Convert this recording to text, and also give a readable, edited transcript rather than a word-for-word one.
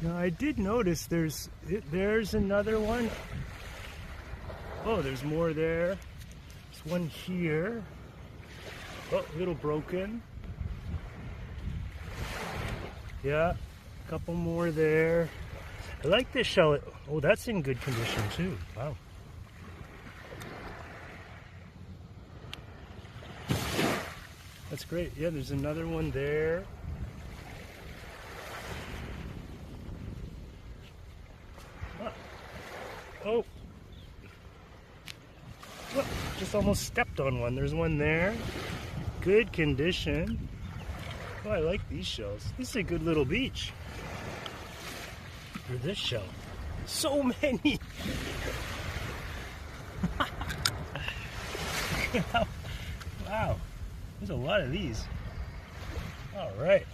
Now I did notice there's another one. Oh, there's more there. There's one here. Oh, a little broken. Yeah, a couple more there. I like this shell. Oh, that's in good condition too. Wow. That's great. Yeah, there's another one there. Oh. Look, just almost stepped on one. There's one there. Good condition. Oh, I like these shells. This is a good little beach. For this shell. So many. Wow. There's a lot of these. All right.